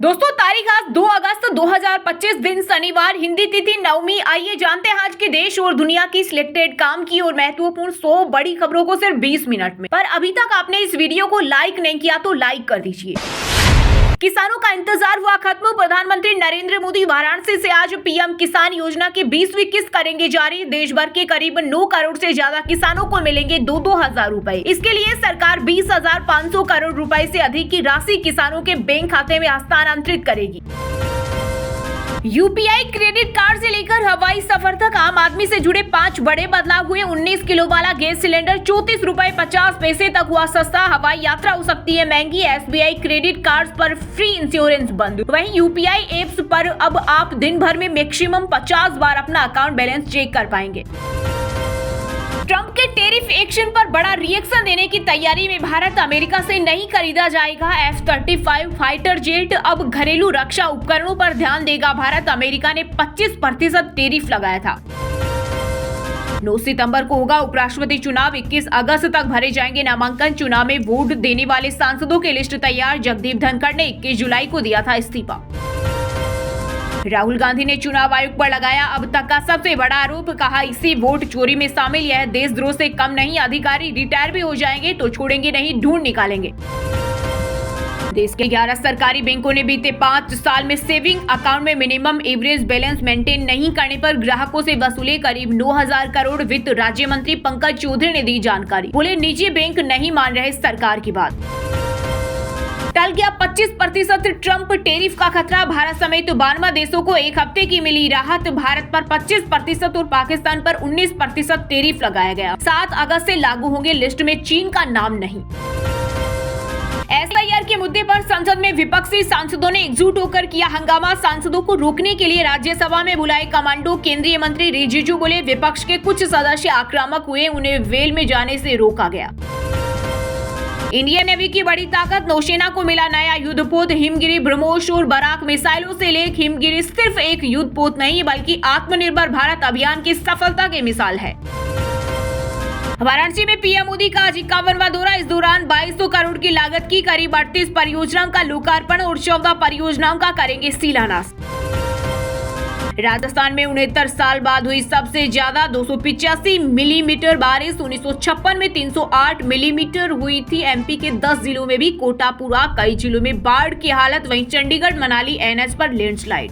दोस्तों तारीख आज 2 अगस्त 2025 दिन शनिवार, हिंदी तिथि नवमी। आइए जानते हैं आज के देश और दुनिया की सिलेक्टेड काम की और महत्वपूर्ण 100 बड़ी खबरों को सिर्फ 20 मिनट में। पर अभी तक आपने इस वीडियो को लाइक नहीं किया तो लाइक कर दीजिए। किसानों का इंतजार हुआ खत्म। प्रधानमंत्री नरेंद्र मोदी वाराणसी से आज पीएम किसान योजना की 20वीं किस्त करेंगे जारी। देश भर के करीब 9 करोड़ से ज्यादा किसानों को मिलेंगे 2-2 हजार रुपए। इसके लिए सरकार 20,500 करोड़ रुपए से अधिक की राशि किसानों के बैंक खाते में हस्तांतरित करेगी। यूपीआई क्रेडिट कार्ड से लेकर हवाई सफर तक आम आदमी से जुड़े 5 बड़े बदलाव हुए। 19 किलो वाला गैस सिलेंडर 34 रुपए 50 पैसे तक हुआ सस्ता। हवाई यात्रा हो सकती है महंगी। एसबीआई क्रेडिट कार्ड पर फ्री इंश्योरेंस बंद। वहीं यूपीआई एप्स पर अब आप दिन भर में मैक्सिमम 50 बार अपना अकाउंट बैलेंस चेक कर पाएंगे। ट्रंप के टेरिफ एक्शन पर बड़ा रिएक्शन देने की तैयारी में भारत। अमेरिका से नहीं खरीदा जाएगा F-35 फाइटर जेट। अब घरेलू रक्षा उपकरणों पर ध्यान देगा भारत। अमेरिका ने 25% टेरिफ लगाया था। 9 सितंबर को होगा उपराष्ट्रपति चुनाव। 21 अगस्त तक भरे जाएंगे नामांकन। चुनाव में वोट देने वाले सांसदों की लिस्ट तैयार। जगदीप धनखड़ ने 21 जुलाई को दिया था इस्तीफा। राहुल गांधी ने चुनाव आयोग पर लगाया अब तक का सबसे बड़ा आरोप। कहा इसी वोट चोरी में शामिल यह देशद्रोह से कम नहीं। अधिकारी रिटायर भी हो जाएंगे तो छोड़ेंगे नहीं, ढूंढ निकालेंगे। देश के 11 सरकारी बैंकों ने बीते 5 साल में सेविंग अकाउंट में मिनिमम एवरेज बैलेंस मेंटेन नहीं करने पर ग्राहकों से वसूले करीब 9,000 करोड़। वित्त राज्य मंत्री पंकज चौधरी ने दी जानकारी। बोले निजी बैंक नहीं मान रहे सरकार की बात। टल गया 25% ट्रंप टेरिफ का खतरा। भारत समेत 52 देशों को एक हफ्ते की मिली राहत। भारत पर 25% और पाकिस्तान पर 19% टेरिफ लगाया गया। 7 अगस्त से लागू होंगे। लिस्ट में चीन का नाम नहीं। एसआईआर के मुद्दे पर संसद में विपक्षी सांसदों ने एकजुट होकर किया हंगामा। सांसदों को रोकने के लिए राज्यसभा में बुलाए कमांडो। केंद्रीय मंत्री रिजिजू बोले विपक्ष के कुछ सदस्य आक्रामक हुए, उन्हें वेल में जाने से रोका गया। इंडियन नेवी की बड़ी ताकत। नौसेना को मिला नया युद्धपोत। हिमगिरी, ब्रह्मोस और बराक मिसाइलों से लेकर हिमगिरी सिर्फ एक युद्धपोत नहीं बल्कि आत्मनिर्भर भारत अभियान की सफलता की मिसाल है। वाराणसी में पीएम मोदी का आज 51वां दौरा। इस दौरान 2200 करोड़ की लागत की करीब 38 परियोजनाओं का लोकार्पण और 14 परियोजनाओं का करेंगे शिलान्यास। राजस्थान में 69 साल बाद हुई सबसे ज्यादा 285 मिलीमीटर बारिश। 1956 में 308 मिलीमीटर हुई थी। एमपी के 10 जिलों में भी कोटा पूरा। कई जिलों में बाढ़ की हालत। वहीं चंडीगढ़ मनाली एनएच पर लैंडस्लाइड।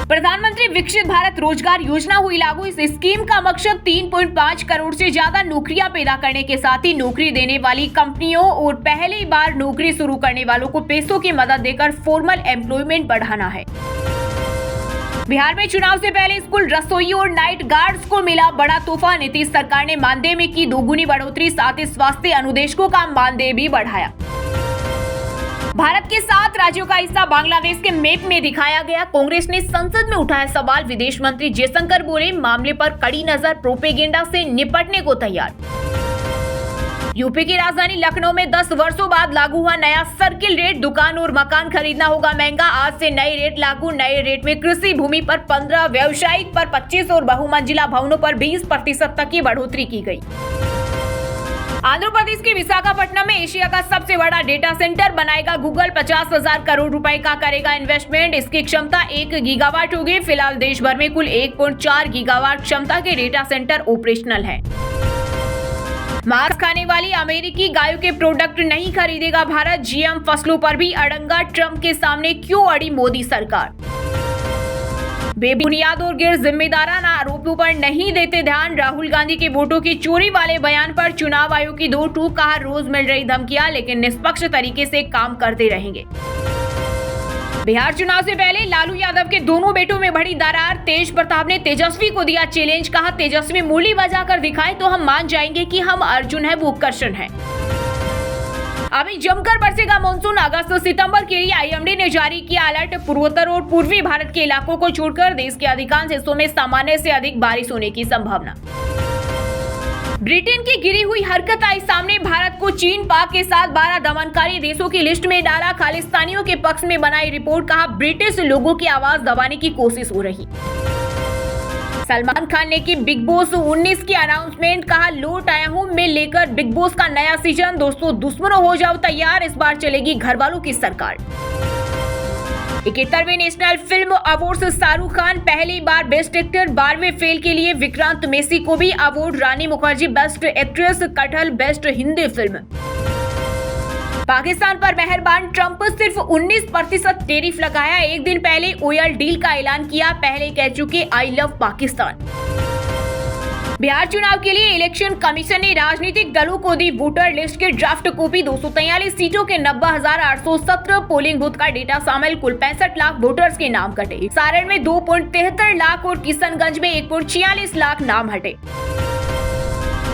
प्रधानमंत्री विकसित भारत रोजगार योजना हुई लागू। इस स्कीम का मकसद 3.5 करोड़ से ज्यादा नौकरियां पैदा करने के साथ ही नौकरी देने वाली कंपनियों और पहली बार नौकरी शुरू करने वालों को पैसों की मदद देकर फॉर्मल एम्प्लॉयमेंट बढ़ाना है। बिहार में चुनाव से पहले स्कूल रसोइयों और नाइट गार्ड्स को मिला बड़ा तोहफा। नीतीश सरकार ने मानदेय में की 2 गुनी बढ़ोतरी। साथ ही स्वास्थ्य अनुदेशकों का मानदेय भी बढ़ाया। भारत के 7 राज्यों का हिस्सा बांग्लादेश के मैप में दिखाया गया। कांग्रेस ने संसद में उठाया सवाल। विदेश मंत्री जयशंकर बोले मामले पर कड़ी नजर, प्रोपेगेंडा से निपटने को तैयार। यूपी की राजधानी लखनऊ में 10 वर्षों बाद लागू हुआ नया सर्किल रेट। दुकान और मकान खरीदना होगा महंगा। आज से नए रेट लागू। नए रेट में कृषि भूमि पर 15, व्यावसायिक पर 25 और बहुमंजिला भवनों पर 20% तक की बढ़ोतरी की गई। आंध्र प्रदेश के विशाखापट्टनम में एशिया का सबसे बड़ा डेटा सेंटर बनाएगा गूगल। 50,000 करोड़ रुपए का करेगा इन्वेस्टमेंट। इसकी क्षमता 1 गीगावाट होगी। फिलहाल देश भर में कुल 1.4 गीगावाट क्षमता के डेटा सेंटर ऑपरेशनल है। मांस खाने वाली अमेरिकी गायों के प्रोडक्ट नहीं खरीदेगा भारत। जीएम फसलों पर भी अड़ंगा। ट्रंप के सामने क्यों अड़ी मोदी सरकार। बेबुनियाद और गैर जिम्मेदाराना आरोपों पर नहीं देते ध्यान। राहुल गांधी के वोटों की चोरी वाले बयान पर चुनाव आयोग की 2 टूक। कहा रोज मिल रही धमकियां लेकिन निष्पक्ष तरीके से काम करते रहेंगे। बिहार चुनाव से पहले लालू यादव के दोनों बेटों में बढ़ी दरार। तेज प्रताप ने तेजस्वी को दिया चैलेंज। कहा तेजस्वी मूली बजाकर दिखाए तो हम मान जाएंगे कि हम अर्जुन है वो कृष्ण है। अभी जमकर बरसेगा मानसून। अगस्त सितंबर के लिए आईएमडी ने जारी किया अलर्ट। पूर्वोत्तर और पूर्वी भारत के इलाकों को छोड़कर देश के अधिकांश हिस्सों में सामान्य से अधिक बारिश होने की संभावना। ब्रिटेन की गिरी हुई हरकत आई सामने। भारत को चीन, पाक के साथ 12 दमनकारी देशों की लिस्ट में डाला। खालिस्तानियों के पक्ष में बनाई रिपोर्ट। कहा ब्रिटिश लोगों की आवाज दबाने की कोशिश हो रही। सलमान खान ने की बिग बॉस 19 की अनाउंसमेंट। कहा लौट आया हूं मैं लेकर बिग बॉस का नया सीजन। दोस्तों दुश्मनों हो जाओ तैयार, इस बार चलेगी घर वालों की सरकार। 71वें national film awards Shahrukh Khan पहली बार बेस्ट एक्टर, 12वें फेल के लिए विक्रांत मेसी को भी award, Rani Mukherjee best actress, Kathal best Hindi film. Pakistan पर मेहरबान ट्रंप सिर्फ 19% टैरिफ लगाया, एक दिन पहले ऑयल डील का ऐलान किया, पहले कह चुके आई लव पाकिस्तान। बिहार चुनाव के लिए इलेक्शन कमीशन ने राजनीतिक दलों को दी वोटर लिस्ट की ड्राफ्ट कॉपी, 243 सीटों के 90,817 पोलिंग बूथ का डेटा शामिल, कुल 65 लाख वोटर्स के नाम कटे। सारण में 2.73 लाख और किशनगंज में 1.46 लाख नाम हटे।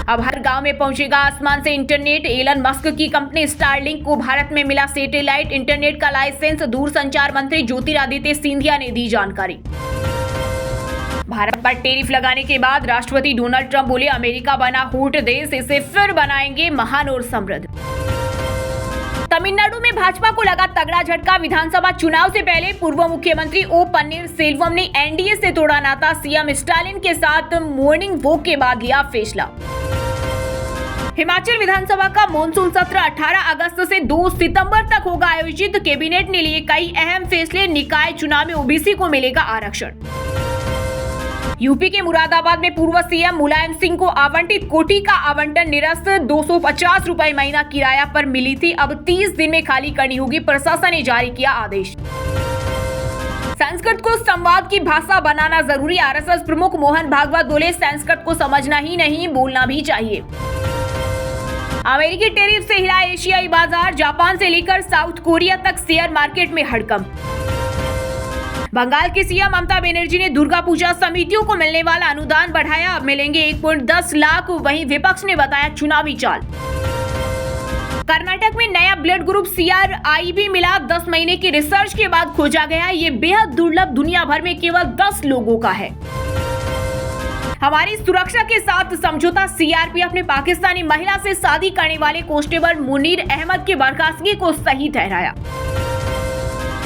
अब हर गांव में पहुंचेगा आसमान से इंटरनेट, एलन मस्क की कंपनी स्टारलिंक को भारत में मिला सैटेलाइट इंटरनेट का लाइसेंस, दूरसंचार मंत्री ज्योतिरादित्य सिंधिया ने दी जानकारी। भारत पर टैरिफ लगाने के बाद राष्ट्रपति डोनाल्ड ट्रंप बोले, अमेरिका बना हॉट देश, इसे फिर बनाएंगे महान और समृद्ध। तमिलनाडु में भाजपा को लगा तगड़ा झटका, विधानसभा चुनाव से पहले पूर्व मुख्यमंत्री ओ पन्नीरसेल्वम ने एनडीए से तोड़ा नाता, सीएम स्टालिन के साथ मॉर्निंग वॉक के बाद लिया फैसला। हिमाचल विधानसभा का मॉनसून सत्र 18 अगस्त से 2 सितंबर तक होगा आयोजित, कैबिनेट ने लिए कई अहम फैसले, निकाय चुनाव में ओबीसी को मिलेगा आरक्षण। यूपी के मुरादाबाद में पूर्व सीएम मुलायम सिंह को आवंटित कोठी का आवंटन निरस्त, 250 रुपए महीना किराया पर मिली थी, अब 30 दिन में खाली करनी होगी, प्रशासन ने जारी किया आदेश। संस्कृत को संवाद की भाषा बनाना जरूरी, आरएसएस प्रमुख मोहन भागवत बोले, संस्कृत को समझना ही नहीं बोलना भी चाहिए। अमेरिकी टैरिफ से हिला एशियाई बाजार, जापान से लेकर साउथ कोरिया तक शेयर मार्केट में हड़कंप। बंगाल की सीएम ममता बनर्जी ने दुर्गा पूजा समितियों को मिलने वाला अनुदान बढ़ाया, अब मिलेंगे 1.10 लाख, वहीं विपक्ष ने बताया चुनावी चाल। कर्नाटक में नया ब्लड ग्रुप CRIB मिला, 10 महीने की रिसर्च के बाद खोजा गया, ये बेहद दुर्लभ, दुनिया भर में केवल 10 लोगों का है। हमारी सुरक्षा के साथ समझौता, CRPF ने पाकिस्तानी महिला से शादी करने वाले कांस्टेबल मुनीर अहमद की बर्खास्तगी को सही ठहराया।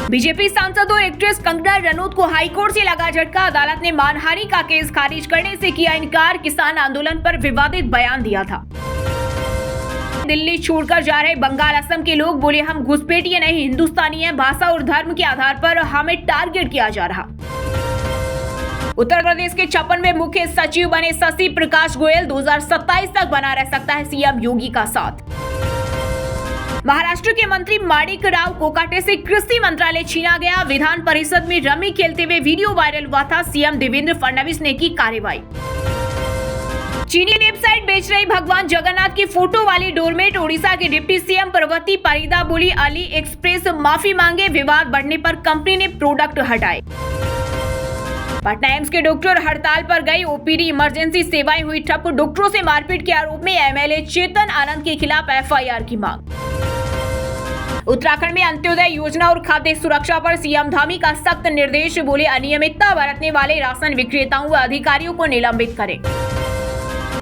बीजेपी सांसद और एक्ट्रेस कंगना रनौत को हाईकोर्ट से लगा झटका, अदालत ने मानहानि का केस खारिज करने से किया इनकार, किसान आंदोलन पर विवादित बयान दिया था। दिल्ली छोड़कर जा रहे बंगाल असम के लोग बोले, हम घुसपैठिए नहीं हिंदुस्तानी हैं, भाषा और धर्म के आधार पर हमें टारगेट किया जा रहा। उत्तर प्रदेश के 56वें मुख्य सचिव बने शशि प्रकाश गोयल, 2027 तक बना रह सकता है सीएम योगी का साथ। महाराष्ट्र के मंत्री माणिक राव कोकाटे से कृषि मंत्रालय छीना गया, विधान परिषद में रमी खेलते हुए वीडियो वायरल हुआ था, सीएम देवेंद्र फडणवीस ने की कार्रवाई। चीनी वेबसाइट बेच रही भगवान जगन्नाथ की फोटो वाली डोरमेट, ओडिशा के डिप्टी सीएम पार्वती परिदा बोली, अली एक्सप्रेस माफी मांगे, विवाद बढ़ने पर कंपनी ने प्रोडक्ट हटाए। पटना एम्स के डॉक्टर हड़ताल पर गए, ओपीडी इमरजेंसी सेवाएं हुई ठप, डॉक्टरों से मारपीट के आरोप में एमएलए चेतन आनंद के खिलाफ एफआईआर की मांग। उत्तराखंड में अंत्योदय योजना और खाद्य सुरक्षा पर सीएम धामी का सख्त निर्देश, बोले अनियमितता बरतने वाले राशन विक्रेताओं व अधिकारियों को निलंबित करें।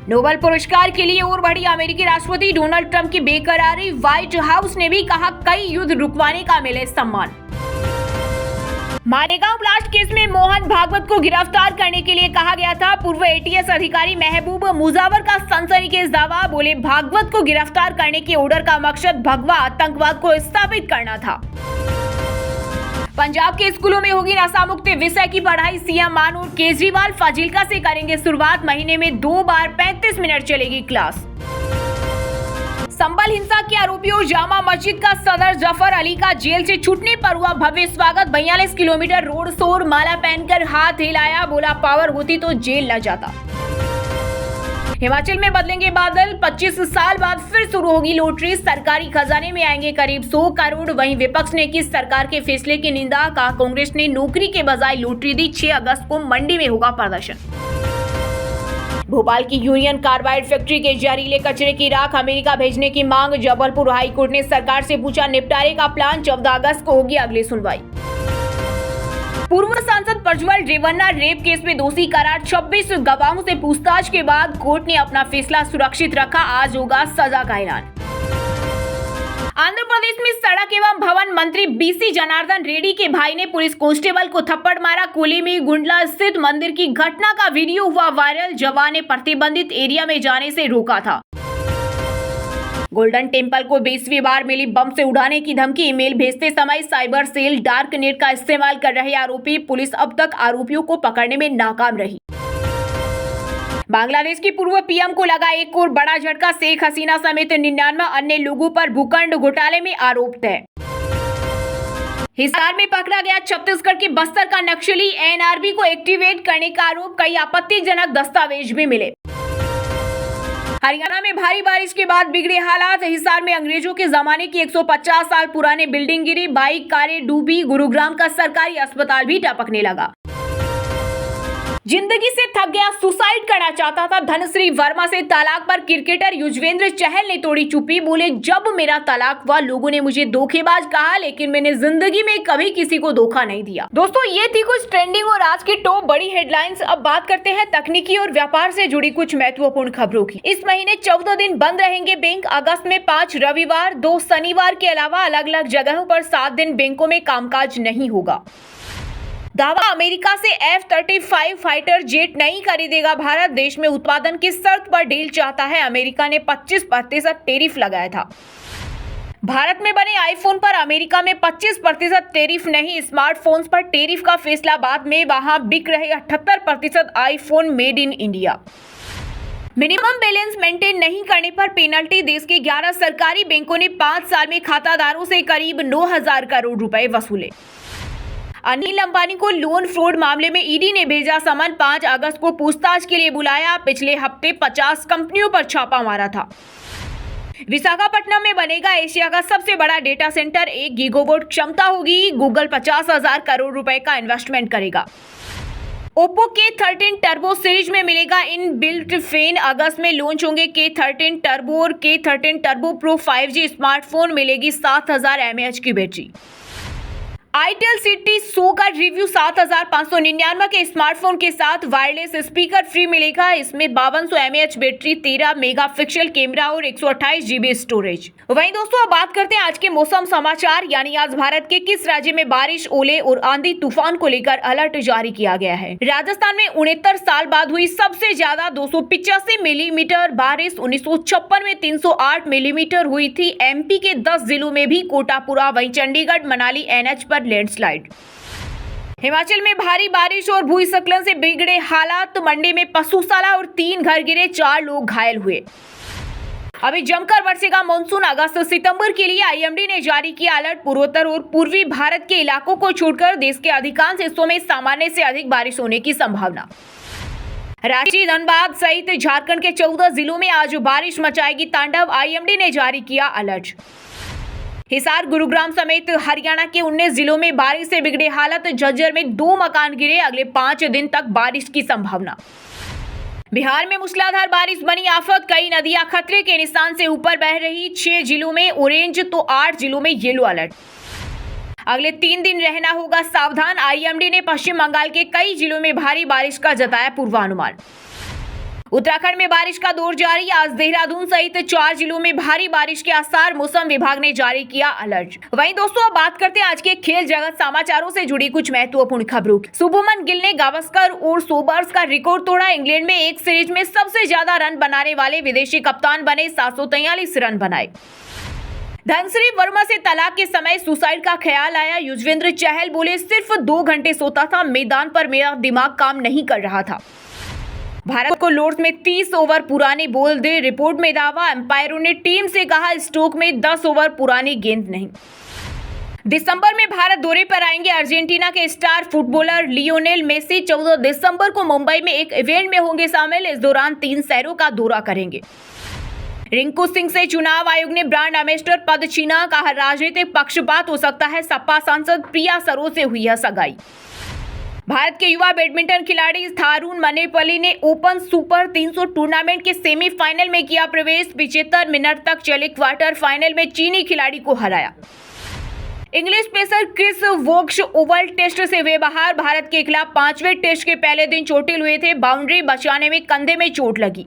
नोबेल पुरस्कार के लिए और बढ़ी अमेरिकी राष्ट्रपति डोनाल्ड ट्रंप की बेकरारी, व्हाइट हाउस ने भी कहा कई युद्ध रुकवाने का मिले सम्मान। मालेगांव ब्लास्ट केस में मोहन भागवत को गिरफ्तार करने के लिए कहा गया था, पूर्व एटीएस अधिकारी महबूब मुजावर का सनसनीखेज दावा, बोले भागवत को गिरफ्तार करने के ऑर्डर का मकसद भगवा आतंकवाद को स्थापित करना था। पंजाब के स्कूलों में होगी नशा मुक्त विषय की पढ़ाई, सीएम मान और केजरीवाल फाजिल्का से करेंगे शुरुआत, महीने में 2 बार 35 मिनट चलेगी क्लास। संबल हिंसा के आरोपियों जामा मस्जिद का सदर जफर अली का जेल से छूटने पर हुआ भव्य स्वागत, 42 किलोमीटर रोड शोर, माला पहनकर हाथ हिलाया, बोला पावर होती तो जेल न जाता। हिमाचल में बदलेंगे बादल, 25 साल बाद फिर शुरू होगी लॉटरी, सरकारी खजाने में आएंगे करीब 100 करोड़। वहीं विपक्ष ने की सरकार के फैसले की निंदा, कहा कांग्रेस ने नौकरी के बजाय लॉटरी दी, 6 अगस्त को मंडी में होगा प्रदर्शन। भोपाल की यूनियन कार्बाइड फैक्ट्री के जहरीले कचरे की राख अमेरिका भेजने की मांग, जबलपुर हाईकोर्ट ने सरकार से पूछा निपटारे का प्लान, 14 अगस्त को होगी अगली सुनवाई। पूर्व सांसद प्रज्वल रेवन्ना रेप केस में दोषी करार, 26 गवाहों से पूछताछ के बाद कोर्ट ने अपना फैसला सुरक्षित रखा, आज होगा सजा का ऐलान। आंध्र प्रदेश में सड़क एवं भवन मंत्री बीसी जनार्दन रेड्डी के भाई ने पुलिस कांस्टेबल को थप्पड़ मारा, कोलीमी गुंडला स्थित मंदिर की घटना का वीडियो हुआ वायरल, जवान ने प्रतिबंधित एरिया में जाने से रोका था। गोल्डन टेम्पल को 20वीं बार मिली बम से उड़ाने की धमकी। ईमेल भेजते समय साइबर सेल डार्क नेट का इस्तेमाल कर रहे आरोपी। पुलिस अब तक आरोपियों को पकड़ने में नाकाम रही। बांग्लादेश की पूर्व पीएम को लगा एक और बड़ा झटका। शेख हसीना समेत 99 अन्य लोगों पर भूखंड घोटाले में आरोप तय। हिसार में पकड़ा गया छत्तीसगढ़ के बस्तर का नक्सली। एनआरबी को एक्टिवेट करने का आरोप। कई आपत्तिजनक दस्तावेज भी मिले। हरियाणा में भारी बारिश के बाद बिगड़े हालात। हिसार में अंग्रेजों के जमाने की 150 साल पुरानी बिल्डिंग गिरी। बाइक कारें डूबी। गुरुग्राम का सरकारी अस्पताल भी टपकने लगा। जिंदगी से थक गया, सुसाइड करना चाहता था। धनश्री वर्मा से तलाक पर क्रिकेटर युजवेंद्र चहल ने तोड़ी चुप्पी। बोले, जब मेरा तलाक हुआ लोगों ने मुझे धोखेबाज कहा, लेकिन मैंने जिंदगी में कभी किसी को धोखा नहीं दिया। दोस्तों, ये थी कुछ ट्रेंडिंग और आज की टॉप बड़ी हेडलाइंस। अब बात करते हैं तकनीकी और व्यापार से जुड़ी कुछ महत्वपूर्ण खबरों की। इस महीने 14 दिन बंद रहेंगे बैंक। अगस्त में 5 रविवार 2 शनिवार के अलावा अलग अलग जगहों पर 7 दिन बैंकों में कामकाज नहीं होगा। दावा, अमेरिका से F-35 फाइटर जेट नहीं खरीदेगा भारत। देश में उत्पादन की शर्त पर डील चाहता है। अमेरिका ने 25% टैरिफ लगाया था। भारत में बने आईफोन पर अमेरिका में 25% टैरिफ नहीं। स्मार्टफोन्स पर टैरिफ का फैसला बाद में। वहां बिक रहे 78% iPhone made in India. Minimum balance maintain नहीं करने पर पेनल्टी। देश के 11 सरकारी बैंकों ने 5 साल में खातादारों से करीब 9,000 करोड़ रुपए वसूले। अनिल अंबानी को लोन फ्रॉड मामले में ईडी ने भेजा समन। 5 अगस्त को पूछताछ के लिए बुलाया। पिछले हफ्ते 50 कंपनियों पर छापा मारा था। विशाखापट्टनम में बनेगा एशिया का सबसे बड़ा डेटा सेंटर। 1 गीगावाट क्षमता होगी। गूगल 50,000 करोड़ रुपए का इन्वेस्टमेंट करेगा। ओप्पो K13 टर्बो सीरीज में मिलेगा इन बिल्ट फैन। अगस्त में लॉन्च होंगे K13 टर्बो और K13 turbo pro 5G smartphone. मिलेगी 7000 mAh की बैटरी। आईटेल सिटी 100 का रिव्यू। 7599 के स्मार्टफोन के साथ वायरलेस स्पीकर फ्री मिलेगा। इसमें 5200 mAh बैटरी, 13 मेगापिक्सल कैमरा और 128 GB स्टोरेज। वहीं दोस्तों, अब बात करते हैं आज के मौसम समाचार। यानी आज भारत के किस राज्य में बारिश, ओले और आंधी तूफान को लेकर अलर्ट जारी किया गया है। राजस्थान में 69 साल बाद हुई सबसे ज्यादा 285 मिलीमीटर बारिश। 1956 में 308 मिलीमीटर हुई थी। एमपी के 10 जिलों में भी कोटापुरा। वहीं चंडीगढ़ मनाली NH पर लैंडस्लाइड। हिमाचल में भारी बारिश और भूस्खलन से बिगड़े हालात। मंडी में पशुशाला और 3 घर गिरे, 4 लोग घायल हुए। अभी जमकर बरसेगा मानसून। अगस्त सितंबर के लिए आईएमडी ने जारी किया अलर्ट। पूर्वोत्तर और पूर्वी भारत के इलाकों को छोड़कर देश के अधिकांश हिस्सों में सामान्य से अधिक बारिश होने की संभावना। रांची, धनबाद सहित झारखंड के 14 जिलों में आज बारिश मचाएगी तांडव। आईएमडी ने जारी किया अलर्ट। हिसार, गुरुग्राम समेत हरियाणा के 19 जिलों में बारिश से बिगड़े हालत। झज्जर में 2 मकान गिरे। अगले 5 दिन तक बारिश की संभावना। बिहार में मूसलाधार बारिश बनी आफत। कई नदियां खतरे के निशान से ऊपर बह रही। 6 जिलों में ऑरेंज तो 8 जिलों में येलो अलर्ट। अगले 3 दिन रहना होगा सावधान। आईएमडी ने पश्चिम बंगाल के कई जिलों में भारी बारिश का जताया पूर्वानुमान। उत्तराखंड में बारिश का दौर जारी। आज देहरादून सहित 4 जिलों में भारी बारिश के आसार। मौसम विभाग ने जारी किया अलर्ट। वहीं दोस्तों, अब बात करते हैं आज के खेल जगत समाचारों से जुड़ी कुछ महत्वपूर्ण खबरों की। शुभमन गिल ने गावस्कर और सोबर्स का रिकॉर्ड तोड़ा। इंग्लैंड में एक सीरीज में सबसे ज्यादा रन बनाने वाले विदेशी कप्तान बने। 743 रन बनाए। धनश्री वर्मा से तलाक के समय सुसाइड का ख्याल आया। युजवेंद्र चहल बोले, सिर्फ 2 घंटे सोता था, मैदान पर मेरा दिमाग काम नहीं कर रहा था। भारत को लॉर्ड्स में 30 ओवर पुरानी बॉल दे। रिपोर्ट में दावा। एम्पायरों ने टीम से कहा, स्टोक में 10 ओवर पुरानी गेंद नहीं। दिसंबर में भारत दौरे पर आएंगे अर्जेंटीना के स्टार फुटबॉलर लियोनेल मेसी। 14 दिसंबर को मुंबई में एक इवेंट में होंगे शामिल। इस दौरान 3 शहरों का दौरा करेंगे। रिंकू सिंह से चुनाव आयोग ने ब्रांड एम्बेसडर पद छीना। कहा, राजनीतिक पक्षपात हो सकता है। सपा सांसद प्रिया सरोज से हुई है सगाई। भारत के युवा बैडमिंटन खिलाड़ी थारुण मनेपल्ली ने ओपन सुपर 300 टूर्नामेंट के सेमीफाइनल में किया प्रवेश। 75 मिनट तक चले क्वार्टर फाइनल में चीनी खिलाड़ी को हराया। English pacer Chris Woakes Oval test से बेबहार। भारत के खिलाफ 5वें टेस्ट के पहले दिन चोटिल हुए थे। बाउंड्री बचाने में कंधे में चोट लगी।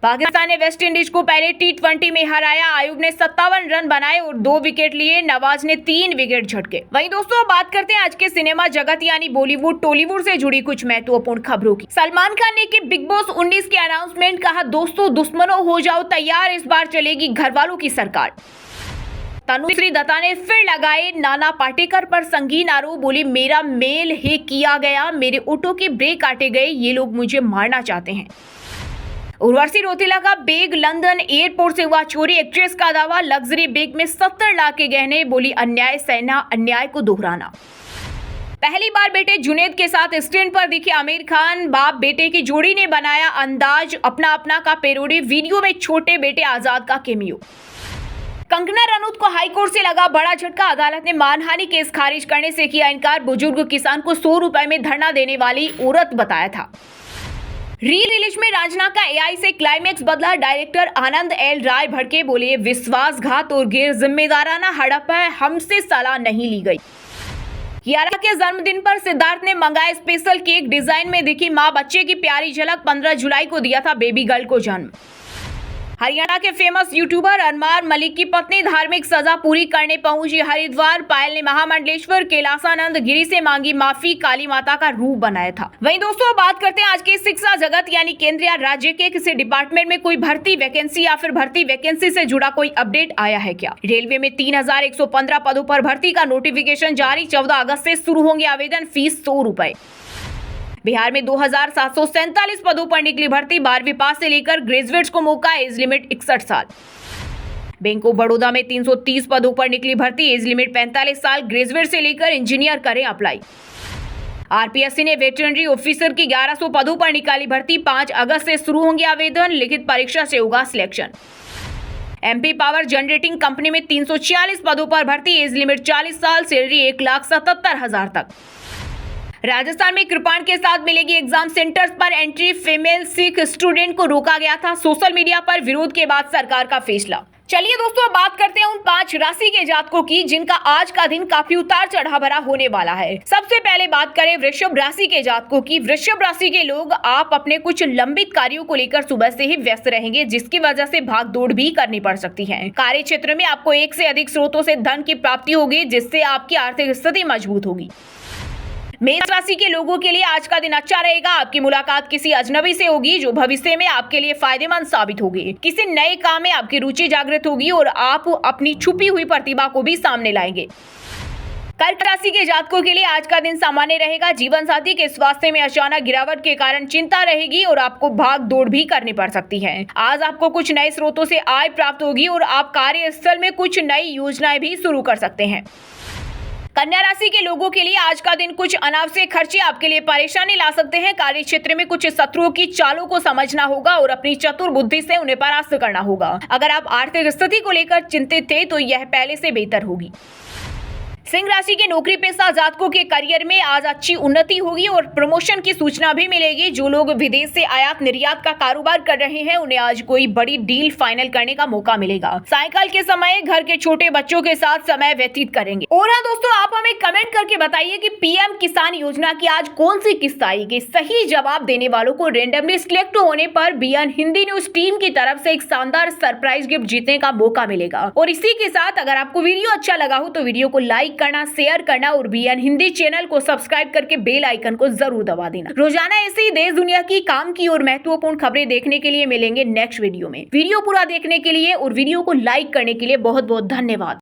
पाकिस्तान ने वेस्ट इंडीज को पहले T20 में हराया। आयुब ने 57 रन बनाए और 2 विकेट लिए। नवाज ने 3 विकेट झटके। वहीं दोस्तों बात करते हैं आज के सिनेमा जगत यानी बॉलीवुड टॉलीवुड से जुड़ी कुछ महत्वपूर्ण खबरों की। सलमान खान ने की बिग बॉस 19 के अनाउंसमेंट, कहा दोस्तों दुश्मनों हो जाओ तैयार, इस बार चलेगी घरवालों की सरकार। तनुश्री दत्ता ने फिर लगाए नाना पाटेकर पर संगीन आरोप, बोली मेरा मेल है किया गया, मेरे ऑटो के ब्रेक काटे गए, ये लोग मुझे मारना चाहते हैं। उर्वशी रौतेला का बैग लंदन एयरपोर्ट से हुआ चोरी। एक्ट्रेस का दावा लग्जरी बैग में 70 लाख के गहने, बोली अन्याय सहना अन्याय को दोहराना। पहली बार बेटे जुनैद के साथ स्क्रीन पर दिखे आमिर खान। बाप बेटे की जोड़ी ने बनाया अंदाज अपना अपना का पैरोडी। वीडियो में छोटे बेटे आजाद का केमियो। कंगना रनौत को हाईकोर्ट से लगा बड़ा झटका। अदालत ने मानहानि केस खारिज करने से किया इनकार। बुजुर्ग किसान को 100 रुपए में धरना देने वाली औरत बताया था। री रिलीज में रांझना का एआई से क्लाइमैक्स बदला। डायरेक्टर आनंद एल राय भड़के, बोले विश्वासघात और गैर जिम्मेदाराना हड़प है, हमसे सलाह नहीं ली गई। कियारा के जन्मदिन पर सिद्धार्थ ने मंगाया स्पेशल केक। डिजाइन में दिखी मां बच्चे की प्यारी झलक। 15 जुलाई को दिया था बेबी गर्ल को जन्म। हरियाणा के फेमस यूट्यूबर अनमार मलिक की पत्नी धार्मिक सजा पूरी करने पहुंची हरिद्वार। पायल ने महामंडलेश्वर कैलासानंद गिरी से मांगी माफी, काली माता का रूप बनाया था। वहीं दोस्तों बात करते हैं आज के शिक्षा जगत यानी केंद्र या राज्य के किसी डिपार्टमेंट में कोई भर्ती वैकेंसी या फिर भर्ती वैकेंसी से जुड़ा कोई अपडेट आया है क्या। रेलवे में 3115 पदों पर भर्ती का नोटिफिकेशन जारी। 14 अगस्त से शुरू होंगे आवेदन, फीस 100 रुपए। बिहार में 2747 पदों पर निकली भर्ती। 12वीं पास से लेकर ग्रेजुएट्स को मौका, एज लिमिट 61 साल। बैंक ऑफ बड़ौदा में 330 पदों पर निकली भर्ती, एज लिमिट 45 साल। ग्रेजुएट से लेकर इंजीनियर करें अप्लाई। आरपीएससी ने वेटरनरी ऑफिसर की 1100 पदों पर निकाली भर्ती। 5 अगस्त से शुरू होंगे आवेदन, लिखित परीक्षा से होगा selection. MP power generating company में 346 पदों पर भर्ती, एज लिमिट 40 साल। सैलरी 1,77,000 तक। राजस्थान में कृपाण के साथ मिलेगी एग्जाम सेंटर्स पर एंट्री। फीमेल सिख स्टूडेंट को रोका गया था। सोशल मीडिया पर विरोध के बाद सरकार का फैसला। चलिए दोस्तों बात करते हैं उन 5 राशि के जातकों की जिनका आज का दिन काफी उतार चढ़ाव भरा होने वाला है। सबसे पहले बात करें वृषभ राशि के जातकों की। वृषभ राशि के लोग आप अपने कुछ लंबित कार्यों को लेकर सुबह से ही व्यस्त रहेंगे, जिसकी वजह से भाग दौड़ भी करनी पड़ सकती है। कार्य क्षेत्र में आपको एक से अधिक स्रोतों से धन की प्राप्ति होगी, जिससे आपकी आर्थिक स्थिति मजबूत होगी। मेष राशि के लोगों के लिए आज का दिन अच्छा रहेगा। आपकी मुलाकात किसी अजनबी से होगी जो भविष्य में आपके लिए फायदेमंद साबित होगी। किसी नए काम में आपकी रुचि जागृत होगी और आप अपनी छुपी हुई प्रतिभा को भी सामने लाएंगे। कर्क राशि के जातकों के लिए आज का दिन सामान्य रहेगा। जीवन साथी के स्वास्थ्य में अचानक गिरावट के कारण चिंता रहेगी और आपको भाग दौड़ भी करनी पड़ सकती है। आज आपको कुछ नए स्रोतों से आय प्राप्त होगी और आप कार्यस्थल में कुछ नई योजनाएं भी शुरू कर सकते हैं। कन्या राशि के लोगों के लिए आज का दिन कुछ अनावश्यक खर्चे आपके लिए परेशानी ला सकते हैं। कार्य क्षेत्र में कुछ शत्रुओं की चालों को समझना होगा और अपनी चतुर बुद्धि से उन्हें परास्त करना होगा। अगर आप आर्थिक स्थिति को लेकर चिंतित थे तो यह पहले से बेहतर होगी। सिंह राशि के नौकरी पेशा जातकों के करियर में आज अच्छी उन्नति होगी और प्रमोशन की सूचना भी मिलेगी। जो लोग विदेश से आयात निर्यात का कारोबार कर रहे हैं उन्हें आज कोई बड़ी डील फाइनल करने का मौका मिलेगा। सायंकाल के समय घर के छोटे बच्चों के साथ समय व्यतीत करेंगे। और हाँ दोस्तों, आप हमें कमेंट करके बताइए कि पीएम किसान योजना की आज कौन सी किस्त आएगी। सही जवाब देने वालों को रेंडमली सिलेक्ट होने पर बीएन हिंदी न्यूज टीम की तरफ से एक शानदार सरप्राइज गिफ्ट जीतने का मौका मिलेगा। और इसी के साथ अगर आपको वीडियो अच्छा लगा हो तो वीडियो को लाइक करना, शेयर करना और बीएन हिंदी चैनल को सब्सक्राइब करके बेल आइकन को जरूर दबा देना। रोजाना ऐसे ही देश दुनिया की काम की और महत्वपूर्ण खबरें देखने के लिए मिलेंगे नेक्स्ट वीडियो में। वीडियो पूरा देखने के लिए और वीडियो को लाइक करने के लिए बहुत बहुत धन्यवाद।